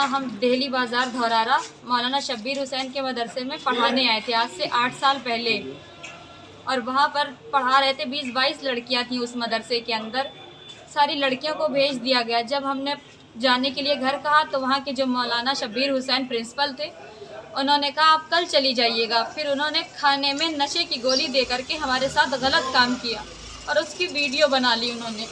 हम दिल्ली बाज़ार धौरारा मौलाना शब्बीर हुसैन के मदरसे में पढ़ाने आए थे आज से 8 साल पहले। और वहाँ पर पढ़ा रहे थे, 20-22 लड़कियाँ थीं उस मदरसे के अंदर। सारी लड़कियों को भेज दिया गया। जब हमने जाने के लिए घर कहा तो वहाँ के जो मौलाना शब्बीर हुसैन प्रिंसिपल थे, उन्होंने कहा आप कल चली जाइएगा। फिर उन्होंने खाने में नशे की गोली दे करके हमारे साथ गलत काम किया और उसकी वीडियो बना ली उन्होंने।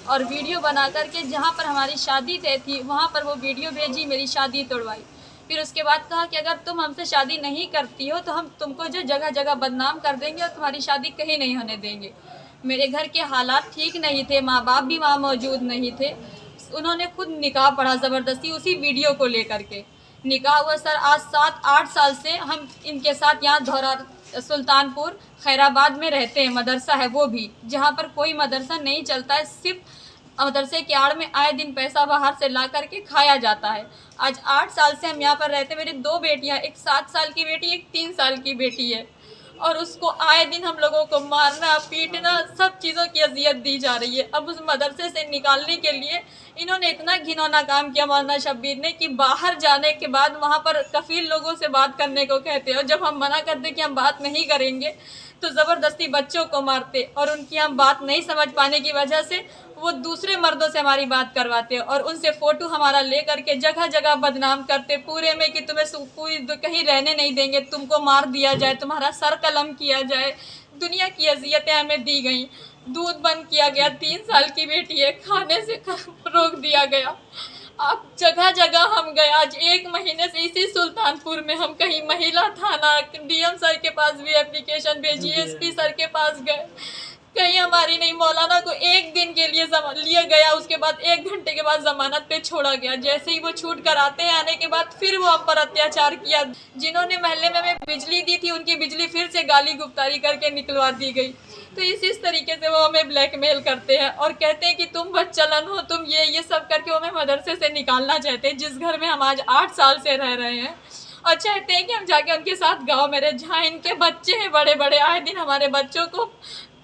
और वीडियो बना करके जहाँ पर हमारी शादी तय थी वहाँ पर वो वीडियो भेजी, मेरी शादी तोड़वाई। फिर उसके बाद कहा कि अगर तुम हमसे शादी नहीं करती हो तो हम तुमको जो जगह जगह बदनाम कर देंगे और तुम्हारी शादी कहीं नहीं होने देंगे। मेरे घर के हालात ठीक नहीं थे, माँ बाप भी वहाँ मौजूद नहीं थे। उन्होंने खुद निकाह पढ़ा ज़बरदस्ती उसी वीडियो को लेकर के। निकाह हुआ सर आज 7-8 साल से हम इनके साथ यहाँ धौरारा सुल्तानपुर खैराबाद में रहते हैं। मदरसा है वो भी, जहाँ पर कोई मदरसा नहीं चलता है, सिर्फ मदरसे के आड़ में आए दिन पैसा बाहर से ला करके खाया जाता है। आज 8 साल से हम यहाँ पर रहते हैं। मेरी 2 बेटियाँ, एक 7 साल की बेटी, एक 3 साल की बेटी है। और उसको आए दिन हम लोगों को मारना, पीटना, सब चीज़ों की अजियत दी जा रही है। अब उस मदरसे से निकालने के लिए इन्होंने इतना घिनौना काम किया मौलाना शब्बीर ने कि बाहर जाने के बाद वहाँ पर कफील लोगों से बात करने को कहते हैं, और जब हम मना करते कि हम बात नहीं करेंगे तो ज़बरदस्ती बच्चों को मारते, और उनकी हम बात नहीं समझ पाने की वजह से वो दूसरे मर्दों से हमारी बात करवाते और उनसे फ़ोटो हमारा ले करके जगह जगह बदनाम करते पूरे में कि तुम्हें पूरी कहीं रहने नहीं देंगे, तुमको मार दिया जाए, तुम्हारा सर कलम किया जाए। दुनिया की अजियतें हमें दी गई। दूध बंद किया गया, 3 साल की बेटी है, खाने से रोक दिया गया। अब जगह जगह हम गए। आज 1 महीने से इसी सुल्तानपुर में हम कहीं महिला थाना, डीएम सर के पास भी एप्लीकेशन भेजी, एसपी सर के पास गए, कहीं हमारी नहीं। मौलाना को 1 दिन के लिए लिया गया, उसके बाद 1 घंटे के बाद ज़मानत पे छोड़ा गया। जैसे ही वो छूट कर आने के बाद फिर वो हम पर अत्याचार किया। जिन्होंने महल्ले में हमें बिजली दी थी उनकी बिजली फिर से गाली गुप्तारी करके निकलवा दी गई। तो इस तरीके से वो हमें ब्लैकमेल करते हैं और कहते हैं कि तुम बदचलन हो, तुम ये सब करके वो हमें मदरसे से निकालना चाहते हैं, जिस घर में हम आज 8 साल से रह रहे हैं। और चाहते हैं कि हम जाके उनके साथ गाँव में रहे, जहाँ इनके बच्चे हैं बड़े बड़े। आए दिन हमारे बच्चों को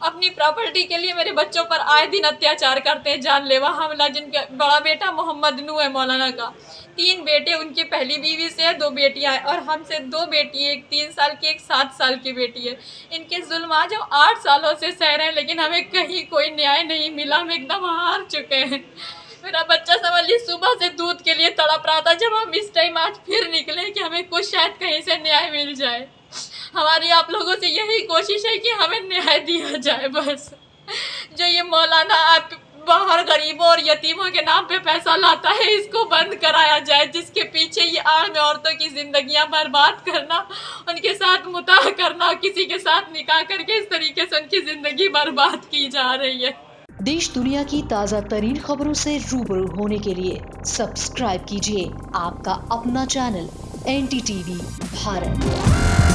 अपनी प्रॉपर्टी के लिए मेरे बच्चों पर आए दिन अत्याचार करते हैं, जानलेवा हमला। जिनका बड़ा बेटा मोहम्मद नू है मौलाना का, 3 बेटे उनकी पहली बीवी से है, 2 बेटियां हैं, और हमसे 2 बेटी है, एक 3 साल की, एक 7 साल की बेटी है। इनके जुल्म आज हम 8 सालों से सह रहे हैं, लेकिन हमें कहीं कोई न्याय नहीं मिला। हम एकदम हार चुके हैं। मेरा बच्चा समझ ली सुबह से दूध के लिए तड़प रहा था, जब हम इस टाइम आज फिर निकले कि हमें कुछ शायद कहीं से न्याय मिल जाए। हमारी आप लोगों से यही कोशिश है कि हमें न्याय दिया जाए बस। जो ये मौलाना आप बाहर गरीबों और यतीमों के नाम पे पैसा लाता है, इसको बंद कराया जाए। जिसके पीछे ये आड़ में औरतों की जिंदगियां बर्बाद करना, उनके साथ मुताह करना, किसी के साथ निकाह करके इस तरीके से उनकी ज़िंदगी बर्बाद की जा रही है। देश दुनिया की ताज़ा तरीन खबरों से रूबरू होने के लिए सब्सक्राइब कीजिए आपका अपना चैनल NDTV भारत।